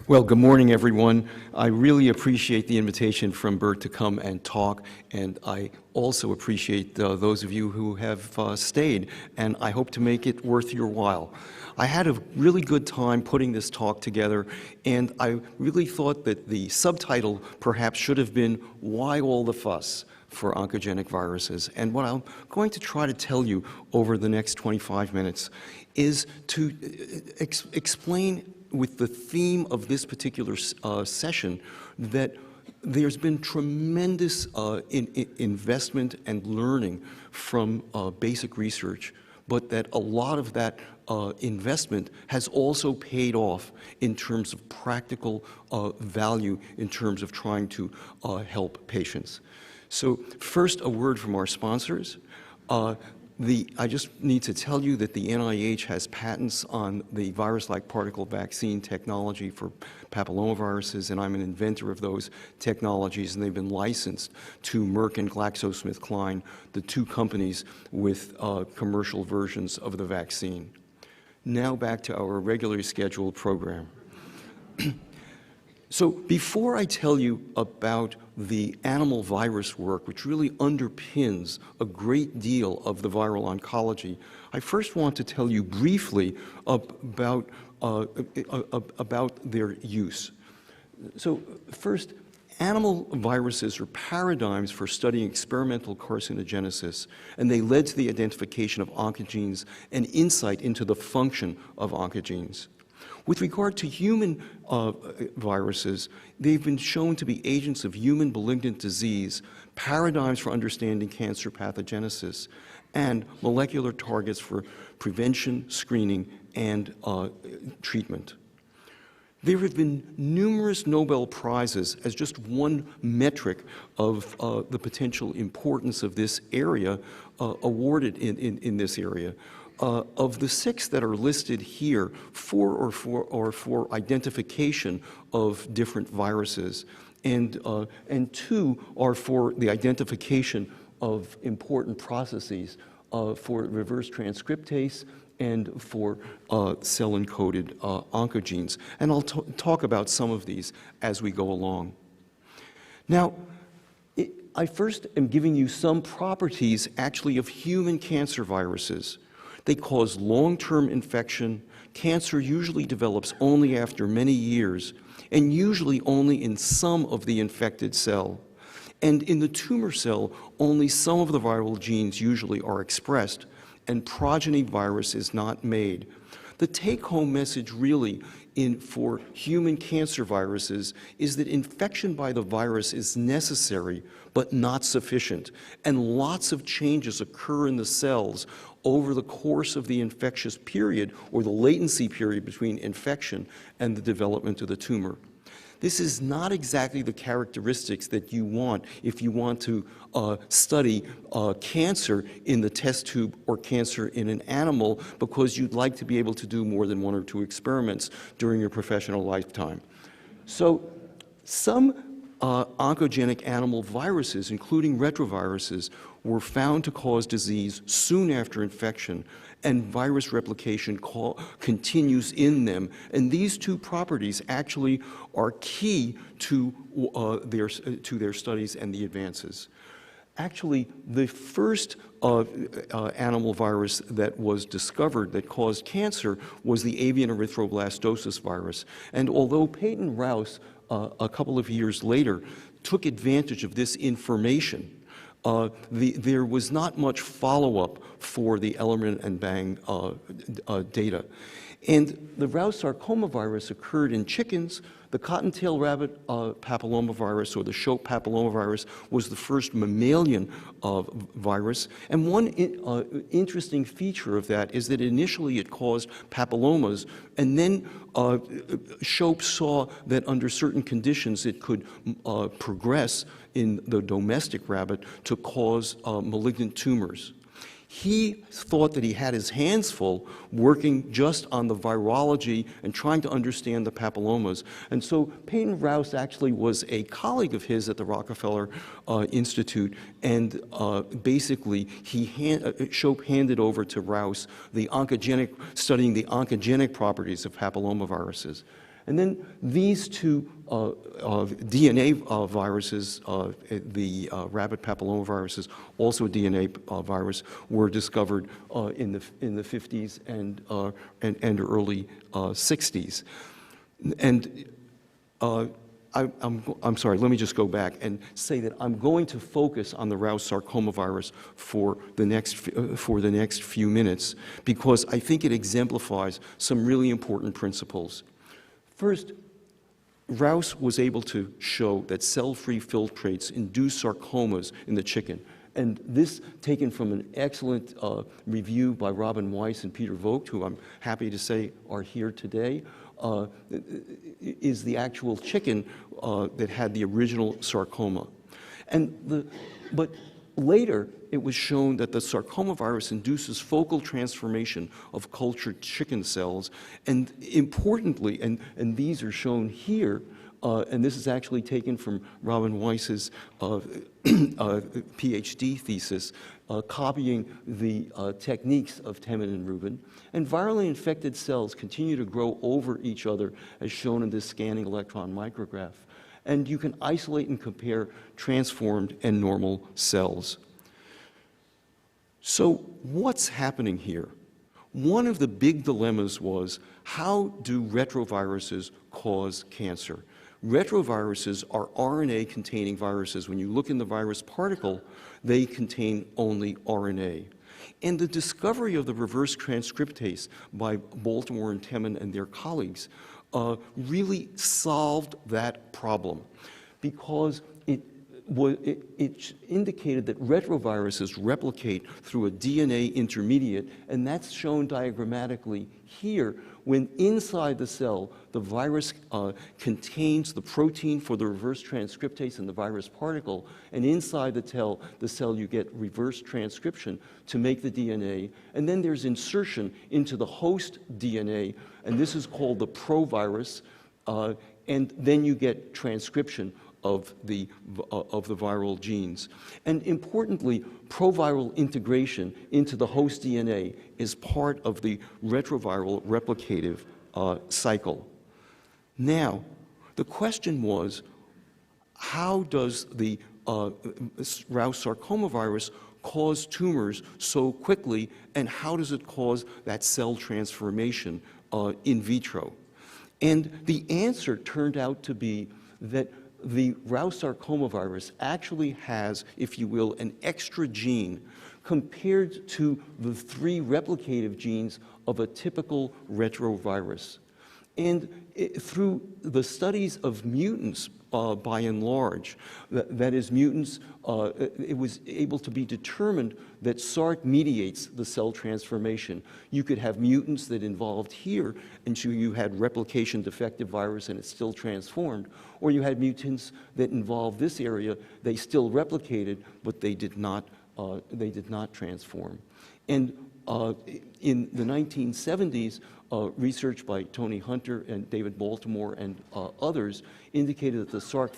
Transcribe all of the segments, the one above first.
Well, good morning, everyone. I really appreciate the invitation from Bert to come and talk, and I also appreciate those of you who have stayed, and I hope to make it worth your while. I had a really good time putting this talk together, and I really thought that the subtitle perhaps should have been, "Why All the Fuss?" for oncogenic viruses. And what I'm going to try to tell you over the next 25 minutes is to explain with the theme of this particular session that there's been tremendous investment and learning from basic research, but that a lot of that investment has also paid off in terms of practical value in terms of trying to help patients. So first, a word from our sponsors. I just need to tell you that the NIH has patents on the virus-like particle vaccine technology for papillomaviruses, and I'm an inventor of those technologies, and they've been licensed to Merck and GlaxoSmithKline, the two companies with commercial versions of the vaccine. Now back to our regularly scheduled program. So before I tell you about the animal virus work, which really underpins a great deal of the viral oncology, I first want to tell you briefly about their use. So first, animal viruses are paradigms for studying experimental carcinogenesis, and they led to the identification of oncogenes and insight into the function of oncogenes. With regard to human viruses, they've been shown to be agents of human malignant disease, paradigms for understanding cancer pathogenesis, and molecular targets for prevention, screening, and treatment. There have been numerous Nobel Prizes as just one metric of the potential importance of this area awarded in this area. Of the 6 that are listed here, 4 are for identification of different viruses, and 2 are for the identification of important processes for reverse transcriptase and for cell-encoded oncogenes. And I'll talk about some of these as we go along. Now, I first am giving you some properties actually of human cancer viruses. They cause long-term infection. Cancer usually develops only after many years, and usually only in some of the infected cell. And in the tumor cell, only some of the viral genes usually are expressed, and progeny virus is not made. The take-home message really for human cancer viruses is that infection by the virus is necessary but not sufficient, and lots of changes occur in the cells over the course of the infectious period or the latency period between infection and the development of the tumor. This is not exactly the characteristics that you want if you want to study cancer in the test tube or cancer in an animal, because you'd like to be able to do more than 1 or 2 experiments during your professional lifetime. So some oncogenic animal viruses, including retroviruses, were found to cause disease soon after infection, and virus replication continues in them. And these 2 properties actually are key to their studies and the advances. Actually, the first animal virus that was discovered that caused cancer was the avian erythroblastosis virus. And although Peyton Rous, a couple of years later, took advantage of this information, there was not much follow-up for the Ellerman and Bang data. And the Rous sarcoma virus occurred in chickens. The cottontail rabbit papillomavirus, or the Shope papillomavirus, was the first mammalian virus. And one interesting feature of that is that initially it caused papillomas, and then Shope saw that under certain conditions it could progress in the domestic rabbit to cause malignant tumors. He thought that he had his hands full working just on the virology and trying to understand the papillomas. And so Peyton Rous actually was a colleague of his at the Rockefeller Institute, and basically Shope handed over to Rous the oncogenic, studying the oncogenic properties of papillomaviruses. And then these two DNA viruses, the rabbit papillomaviruses, also a DNA virus, were discovered in the 50s and early 60s. And I'm sorry, let me just go back and say that I'm going to focus on the Rous sarcoma virus for the next few minutes because I think it exemplifies some really important principles. First, Rous was able to show that cell-free filtrates induce sarcomas in the chicken. And this, taken from an excellent review by Robin Weiss and Peter Vogt, who I'm happy to say are here today, is the actual chicken that had the original sarcoma. But later, it was shown that the sarcoma virus induces focal transformation of cultured chicken cells. And importantly, and these are shown here, and this is actually taken from Robin Weiss's PhD thesis, copying the techniques of Temin and Rubin. And virally infected cells continue to grow over each other, as shown in this scanning electron micrograph. And you can isolate and compare transformed and normal cells. So what's happening here? One of the big dilemmas was, how do retroviruses cause cancer? Retroviruses are RNA-containing viruses. When you look in the virus particle, they contain only RNA. And the discovery of the reverse transcriptase by Baltimore and Temin and their colleagues really solved that problem, because it indicated that retroviruses replicate through a DNA intermediate, and that's shown diagrammatically here, when inside the cell, the virus contains the protein for the reverse transcriptase in the virus particle, and inside the cell you get reverse transcription to make the DNA, and then there's insertion into the host DNA, and this is called the provirus, and then you get transcription of the viral genes. And importantly, proviral integration into the host DNA is part of the retroviral replicative cycle. Now, the question was, how does the Rous sarcoma virus cause tumors so quickly, and how does it cause that cell transformation in vitro? And the answer turned out to be that the Rous sarcoma virus actually has, if you will, an extra gene compared to the 3 replicative genes of a typical retrovirus. And through the studies of mutants, by and large, that is mutants, it was able to be determined that SARC mediates the cell transformation. You could have mutants that involved here, and so you had replication defective virus and it's still transformed, or you had mutants that involved this area, they still replicated, but they did not transform. And in the 1970s, research by Tony Hunter and David Baltimore and others indicated that the SARC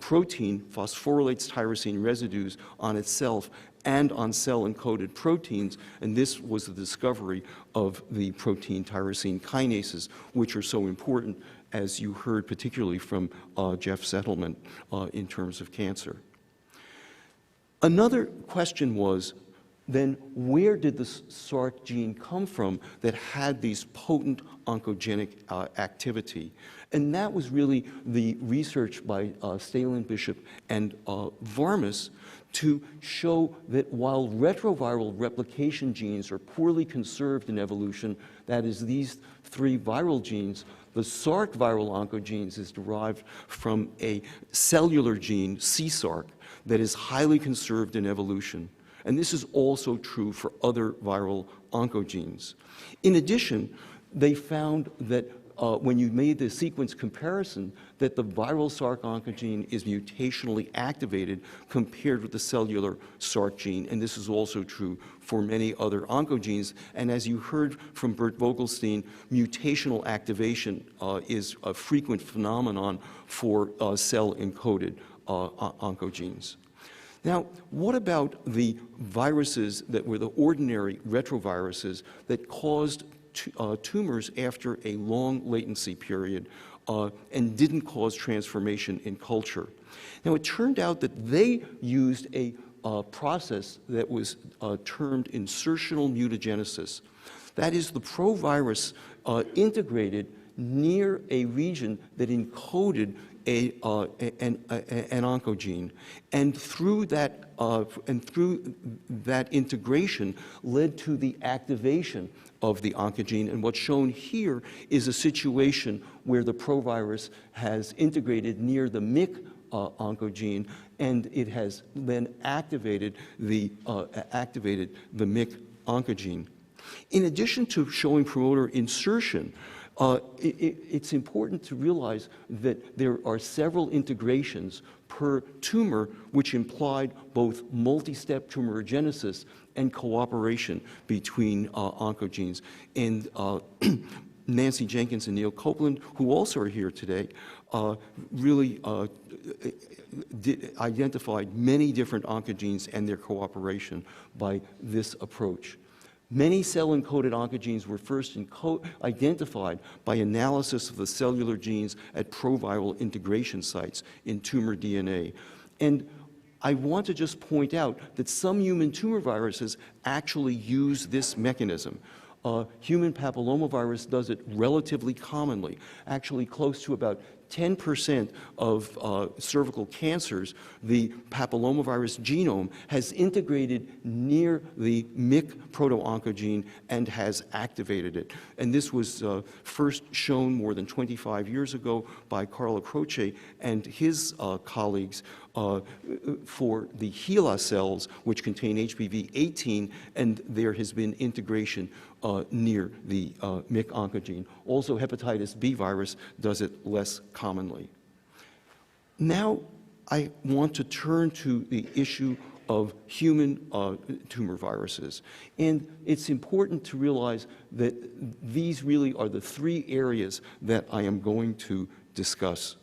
protein phosphorylates tyrosine residues on itself and on cell-encoded proteins, and this was the discovery of the protein tyrosine kinases, which are so important, as you heard particularly from Jeff Settlement in terms of cancer. Another question was, then where did the SARC gene come from that had these potent oncogenic activity? And that was really the research by Stalin, Bishop, and Varmus to show that while retroviral replication genes are poorly conserved in evolution, that is, these 3 viral genes, the SARC viral oncogenes is derived from a cellular gene, CSARC, that is highly conserved in evolution. And this is also true for other viral oncogenes. In addition, they found that when you made the sequence comparison, that the viral SARC oncogene is mutationally activated compared with the cellular SARC gene, and this is also true for many other oncogenes. And as you heard from Bert Vogelstein, mutational activation is a frequent phenomenon for cell-encoded oncogenes. Now, what about the viruses that were the ordinary retroviruses that caused tumors after a long latency period and didn't cause transformation in culture. Now, it turned out that they used a process that was termed insertional mutagenesis. That is, the provirus integrated near a region that encoded an oncogene, and through that integration led to the activation of the oncogene. And what's shown here is a situation where the provirus has integrated near the MYC oncogene, and it has then activated the MYC oncogene. In addition to showing promoter insertion, it's important to realize that there are several integrations per tumor which implied both multi-step tumorigenesis and cooperation between oncogenes. And Nancy Jenkins and Neil Copeland, who also are here today, really identified many different oncogenes and their cooperation by this approach. Many cell-encoded oncogenes were first identified by analysis of the cellular genes at proviral integration sites in tumor DNA. And I want to just point out that some human tumor viruses actually use this mechanism. Human papillomavirus does it relatively commonly. Actually, close to about 10% of cervical cancers, the papillomavirus genome has integrated near the MYC proto-oncogene and has activated it. And this was first shown more than 25 years ago by Carlo Croce and his colleagues for the HeLa cells, which contain HPV-18, and there has been integration near the MYC oncogene. Also, hepatitis B virus does it less commonly. Now, I want to turn to the issue of human tumor viruses. And it's important to realize that these really are the three areas that I am going to discuss.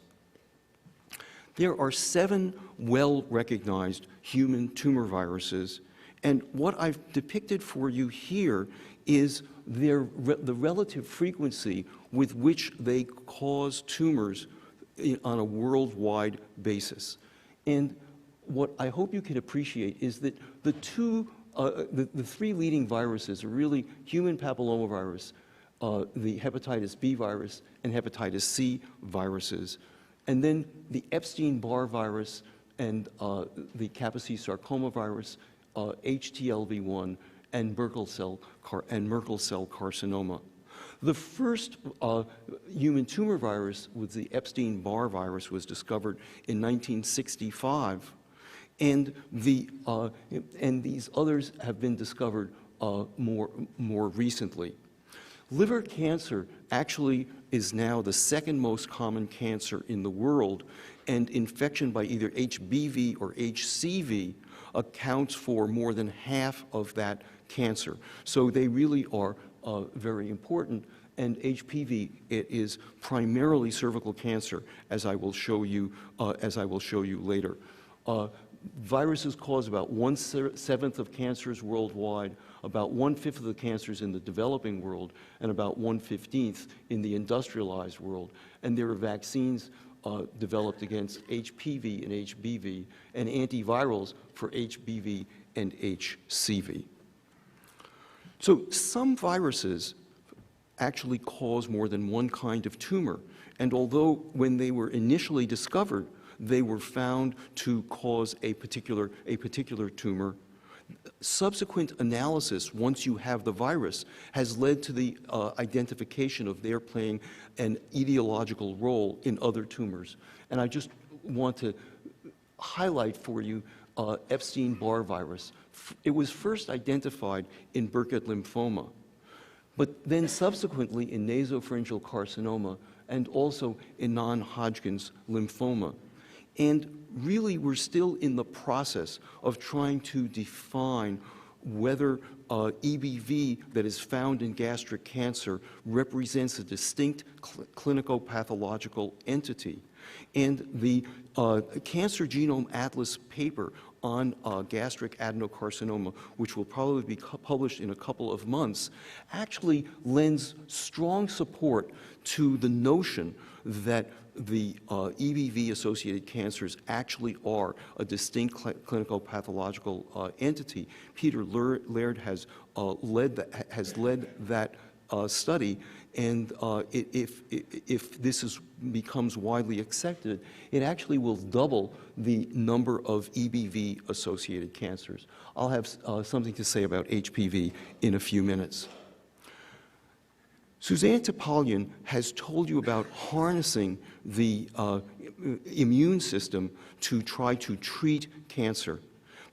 There are 7 well-recognized human tumor viruses, and what I've depicted for you here is the relative frequency with which they cause tumors on a worldwide basis. And what I hope you can appreciate is that the 3 leading viruses are really human papillomavirus, the hepatitis B virus, and hepatitis C viruses. And then the Epstein-Barr virus and the Kaposi sarcoma virus, HTLV1, and Merkel cell carcinoma. The first human tumor virus with the Epstein-Barr virus was discovered in 1965, and these others have been discovered more recently. Liver cancer actually is now the second most common cancer in the world, and infection by either HBV or HCV accounts for more than half of that cancer. So they really are very important, and HPV, it is primarily cervical cancer, as I will show you later. Viruses cause about 1/7 of cancers worldwide, about 1/5 of the cancers in the developing world, and about 1/15 in the industrialized world. And there are vaccines developed against HPV and HBV, and antivirals for HBV and HCV. So some viruses actually cause more than one kind of tumor, and although when they were initially discovered, they were found to cause a particular tumor, subsequent analysis, once you have the virus, has led to the identification of their playing an etiological role in other tumors. And I just want to highlight for you Epstein-Barr virus. It was first identified in Burkitt lymphoma, but then subsequently in nasopharyngeal carcinoma and also in non-Hodgkin's lymphoma. And really, we're still in the process of trying to define whether EBV that is found in gastric cancer represents a distinct clinico-pathological entity. And the Cancer Genome Atlas paper on gastric adenocarcinoma, which will probably be published in a couple of months, actually lends strong support to the notion that the EBV-associated cancers actually are a distinct clinical pathological entity. Peter Laird has led that study, and if this becomes widely accepted, it actually will double the number of EBV-associated cancers. I'll have something to say about HPV in a few minutes. Suzanne Topalian has told you about harnessing the immune system to try to treat cancer.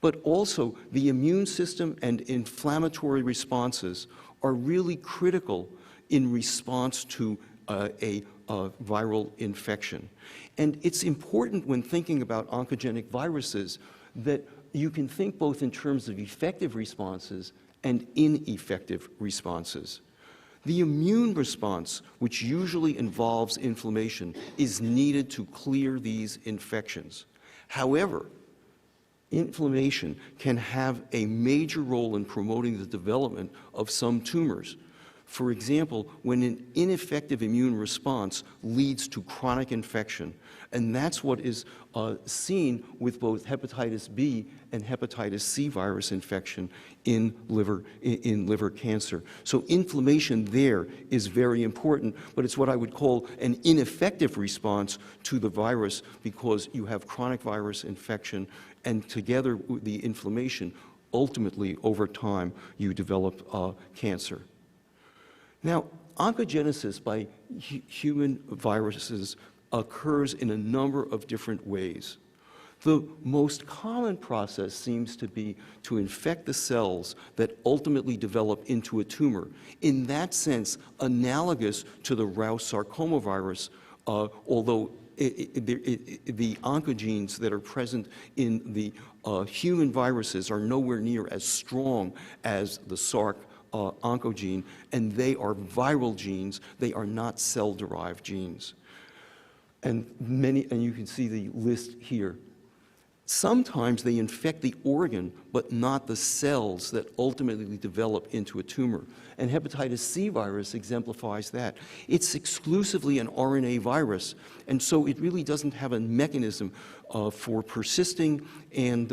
But also, the immune system and inflammatory responses are really critical in response to a viral infection. And it's important when thinking about oncogenic viruses that you can think both in terms of effective responses and ineffective responses. The immune response, which usually involves inflammation, is needed to clear these infections. However, inflammation can have a major role in promoting the development of some tumors. For example, when an ineffective immune response leads to chronic infection, and that's what is seen with both hepatitis B and hepatitis C virus infection in liver cancer. So inflammation there is very important, but it's what I would call an ineffective response to the virus because you have chronic virus infection, and together with the inflammation, ultimately, over time, you develop cancer. Now, oncogenesis by human viruses occurs in a number of different ways. The most common process seems to be to infect the cells that ultimately develop into a tumor. In that sense, analogous to the Rous sarcoma virus, although the oncogenes that are present in the human viruses are nowhere near as strong as the oncogene, and they are viral genes. They are not cell-derived genes. And you can see the list here. Sometimes they infect the organ, but not the cells that ultimately develop into a tumor. And hepatitis C virus exemplifies that. It's exclusively an RNA virus, and so it really doesn't have a mechanism for persisting and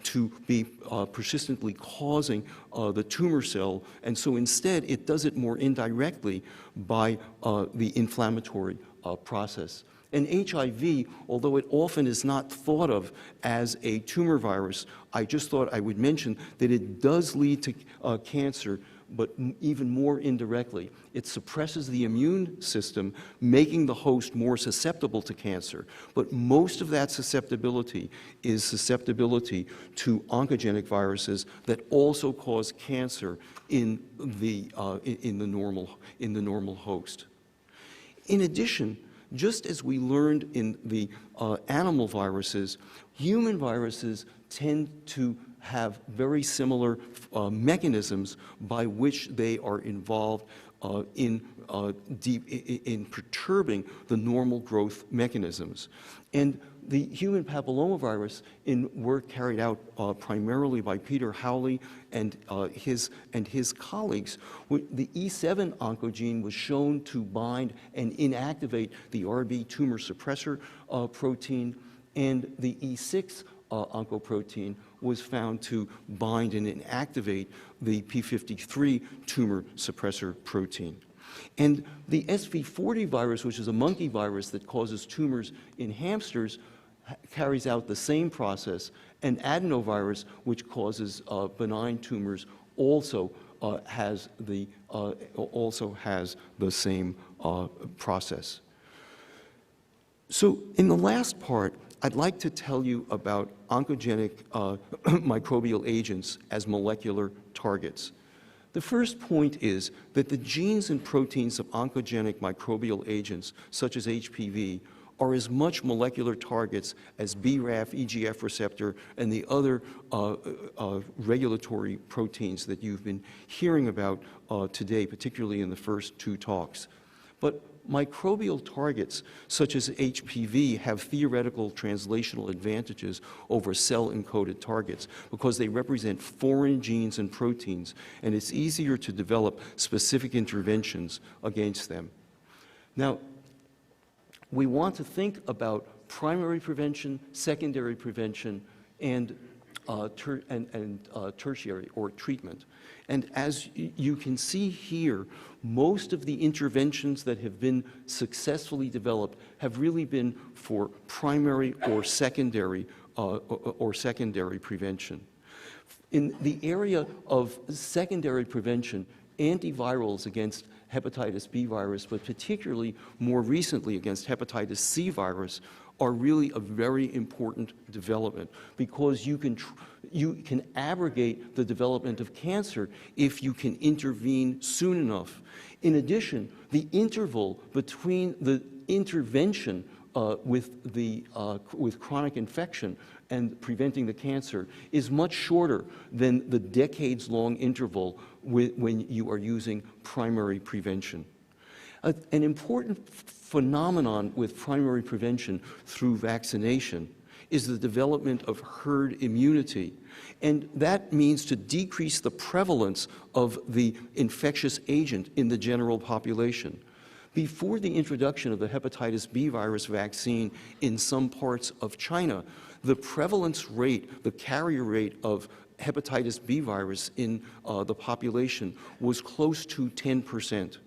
to be persistently causing the tumor cell. And so instead, it does it more indirectly by the inflammatory process. And HIV, although it often is not thought of as a tumor virus, I just thought I would mention that it does lead to cancer, but even more indirectly. It suppresses the immune system, making the host more susceptible to cancer. But most of that susceptibility is susceptibility to oncogenic viruses that also cause cancer in the normal host. In addition, just as we learned in the animal viruses, human viruses tend to have very similar mechanisms by which they are involved in perturbing the normal growth mechanisms. And the human papillomavirus, in work carried out primarily by Peter Howley and his colleagues, the E7 oncogene was shown to bind and inactivate the RB tumor suppressor protein, and the E6 oncoprotein was found to bind and inactivate the P53 tumor suppressor protein. And the SV40 virus, which is a monkey virus that causes tumors in hamsters, carries out the same process, and adenovirus, which causes benign tumors, also has the same process. So in the last part, I'd like to tell you about oncogenic microbial agents as molecular targets. The first point is that the genes and proteins of oncogenic microbial agents, such as HPV, are as much molecular targets as BRAF, EGF receptor, and the other regulatory proteins that you've been hearing about today, particularly in the first two talks. But microbial targets such as HPV have theoretical translational advantages over cell-encoded targets because they represent foreign genes and proteins, and it's easier to develop specific interventions against them. Now, we want to think about primary prevention, secondary prevention, and tertiary or treatment. And as you can see here, most of the interventions that have been successfully developed have really been for primary or secondary prevention. In the area of secondary prevention, antivirals against hepatitis B virus, but particularly more recently against hepatitis C virus, are really a very important development because you can abrogate the development of cancer if you can intervene soon enough. In addition, the interval between the intervention with chronic infection and preventing the cancer is much shorter than the decades-long interval when you are using primary prevention. An important phenomenon with primary prevention through vaccination is the development of herd immunity. And that means to decrease the prevalence of the infectious agent in the general population. Before the introduction of the hepatitis B virus vaccine in some parts of China, the prevalence rate, the carrier rate of hepatitis B virus in the population was close to 10%.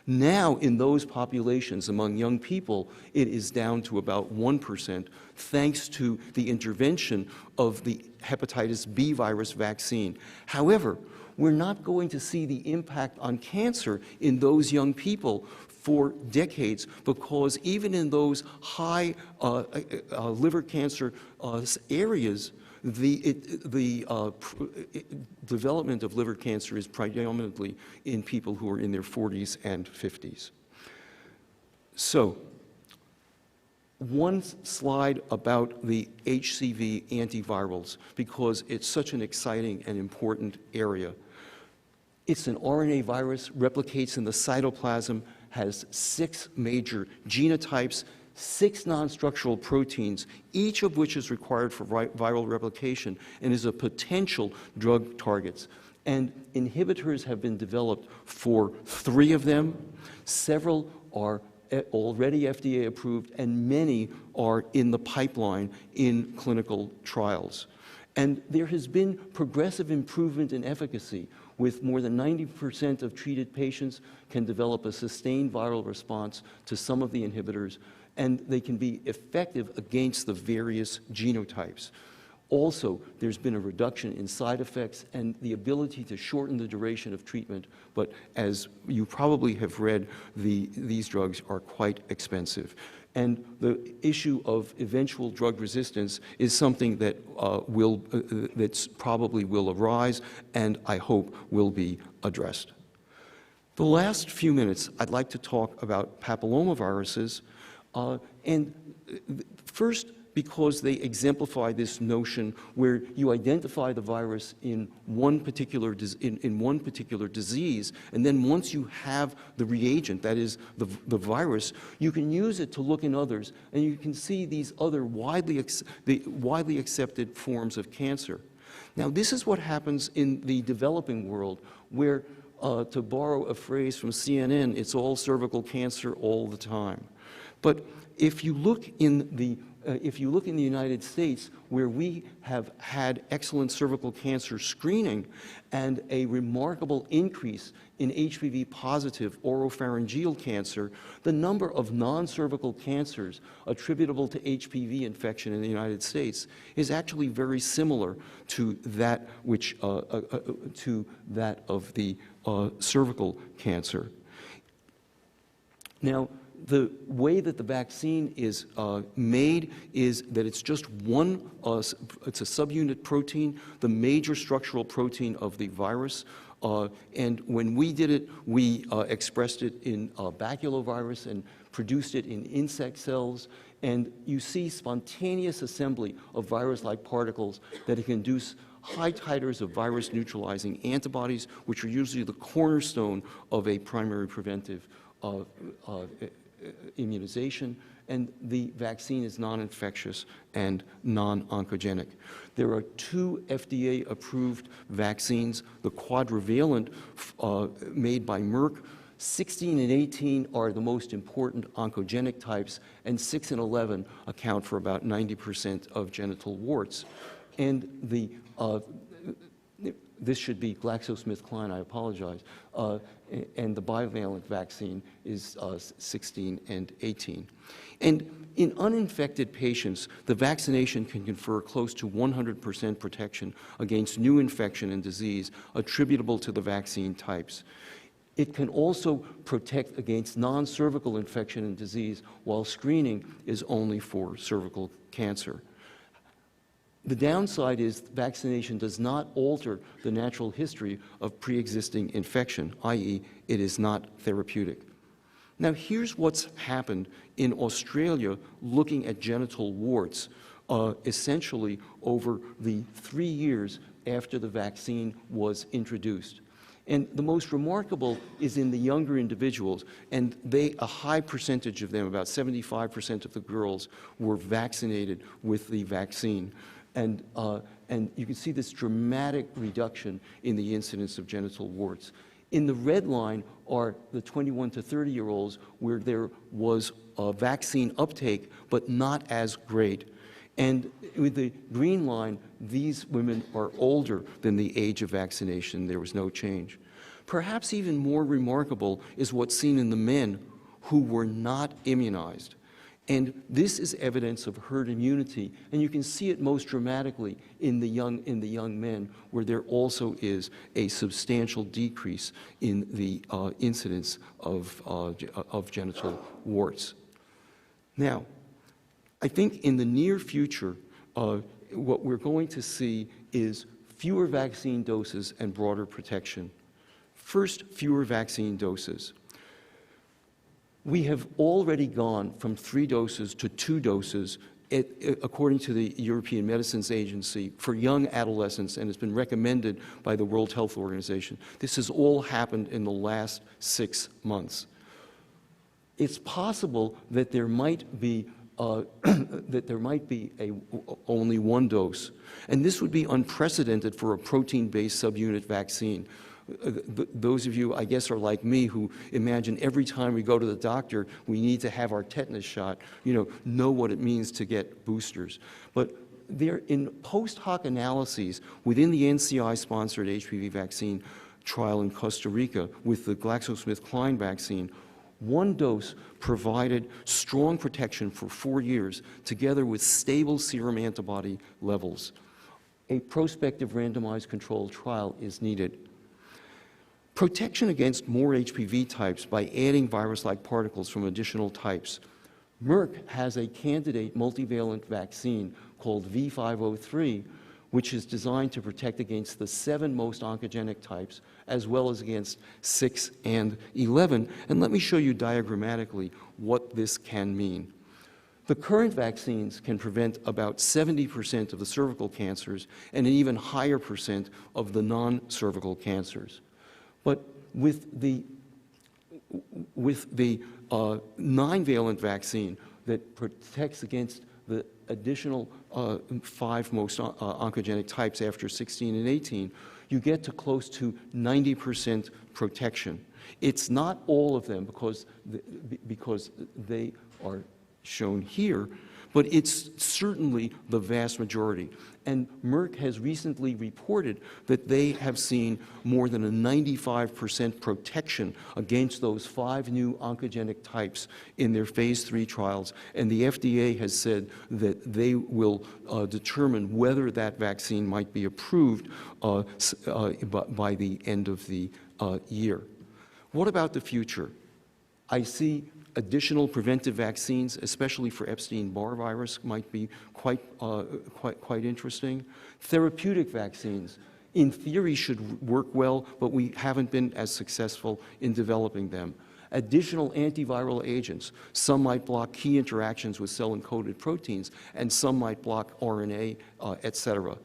Now, in those populations, among young people, it is down to about 1%, thanks to the intervention of the hepatitis B virus vaccine. However, we're not going to see the impact on cancer in those young people for decades, because even in those high liver cancer areas, the development of liver cancer is predominantly in people who are in their 40s and 50s. So, one slide about the HCV antivirals, because it's such an exciting and important area. It's an RNA virus, replicates in the cytoplasm, has 6 major genotypes, 6 non-structural proteins, each of which is required for viral replication and is a potential drug target. And inhibitors have been developed for 3 of them. Several are already FDA approved, and many are in the pipeline in clinical trials. And there has been progressive improvement in efficacy, with more than 90% of treated patients can develop a sustained viral response to some of the inhibitors, and they can be effective against the various genotypes. Also, there's been a reduction in side effects and the ability to shorten the duration of treatment, but as you probably have read, these drugs are quite expensive. And the issue of eventual drug resistance is something that probably will arise and I hope will be addressed. The last few minutes, I'd like to talk about papillomaviruses, and first, because they exemplify this notion where you identify the virus in one particular disease, and then once you have the reagent, that is the virus, you can use it to look in others, and you can see these other widely accepted forms of cancer. Now, this is what happens in the developing world, where, to borrow a phrase from CNN, it's all cervical cancer all the time. But if you look in the United States, where we have had excellent cervical cancer screening and a remarkable increase in HPV-positive oropharyngeal cancer, the number of non-cervical cancers attributable to HPV infection in the United States is actually very similar to that of the cervical cancer. Now, the way that the vaccine is made is that it's just one, it's a subunit protein, the major structural protein of the virus. And when we did it, we expressed it in baculovirus and produced it in insect cells. And you see spontaneous assembly of virus-like particles that can induce high titers of virus-neutralizing antibodies, which are usually the cornerstone of a primary preventive immunization, and the vaccine is non-infectious and non-oncogenic. There are 2 FDA-approved vaccines, the quadrivalent made by Merck. 16 and 18 are the most important oncogenic types, and 6 and 11 account for about 90% of genital warts. And this should be GlaxoSmithKline, I apologize, and the bivalent vaccine is 16 and 18. And in uninfected patients, the vaccination can confer close to 100% protection against new infection and disease attributable to the vaccine types. It can also protect against non-cervical infection and disease, while screening is only for cervical cancer. The downside is vaccination does not alter the natural history of pre-existing infection, i.e., it is not therapeutic. Now, here's what's happened in Australia looking at genital warts, essentially over the 3 years after the vaccine was introduced. And the most remarkable is in the younger individuals, and a high percentage of them, about 75% of the girls, were vaccinated with the vaccine. And you can see this dramatic reduction in the incidence of genital warts. In the red line are the 21 to 30-year-olds where there was a vaccine uptake, but not as great. And with the green line, these women are older than the age of vaccination. There was no change. Perhaps even more remarkable is what's seen in the men who were not immunized. And this is evidence of herd immunity, and you can see it most dramatically in the young men, where there also is a substantial decrease in the incidence of genital warts. Now, I think in the near future, what we're going to see is fewer vaccine doses and broader protection. First, fewer vaccine doses. We have already gone from 3 doses to 2 doses, according to the European Medicines Agency, for young adolescents, and it's been recommended by the World Health Organization. This has all happened in the last 6 months. It's possible that there might be only 1 dose, and this would be unprecedented for a protein-based subunit vaccine. Those of you, I guess, are like me, who imagine every time we go to the doctor, we need to have our tetanus shot, know what it means to get boosters. But there, in post hoc analyses within the NCI-sponsored HPV vaccine trial in Costa Rica with the GlaxoSmithKline vaccine, 1 dose provided strong protection for 4 years, together with stable serum antibody levels. A prospective randomized controlled trial is needed. Protection against more HPV types by adding virus-like particles from additional types. Merck has a candidate multivalent vaccine called V503, which is designed to protect against the 7 most oncogenic types, as well as against 6 and 11. And let me show you diagrammatically what this can mean. The current vaccines can prevent about 70% of the cervical cancers and an even higher percent of the non-cervical cancers. But with the 9-valent vaccine that protects against the additional 5 most oncogenic types after 16 and 18, you get to close to 90% protection. It's not all of them because they are shown here, but it's certainly the vast majority. And Merck has recently reported that they have seen more than a 95% protection against those 5 new oncogenic types in their phase 3 trials. And the FDA has said that they will determine whether that vaccine might be approved by the end of the year. What about the future? I see additional preventive vaccines, especially for Epstein-Barr virus, might be quite interesting. Therapeutic vaccines, in theory, should work well, but we haven't been as successful in developing them. Additional antiviral agents, some might block key interactions with cell-encoded proteins, and some might block RNA, et cetera.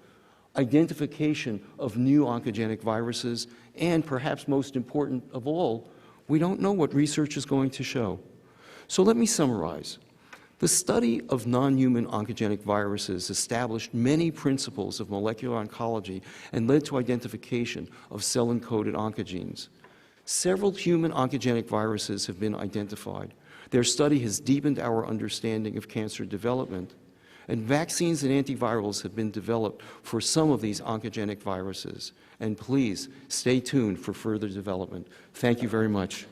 Identification of new oncogenic viruses, and perhaps most important of all, we don't know what research is going to show. So let me summarize. The study of non-human oncogenic viruses established many principles of molecular oncology and led to identification of cell-encoded oncogenes. Several human oncogenic viruses have been identified. Their study has deepened our understanding of cancer development, and vaccines and antivirals have been developed for some of these oncogenic viruses. And please, stay tuned for further development. Thank you very much.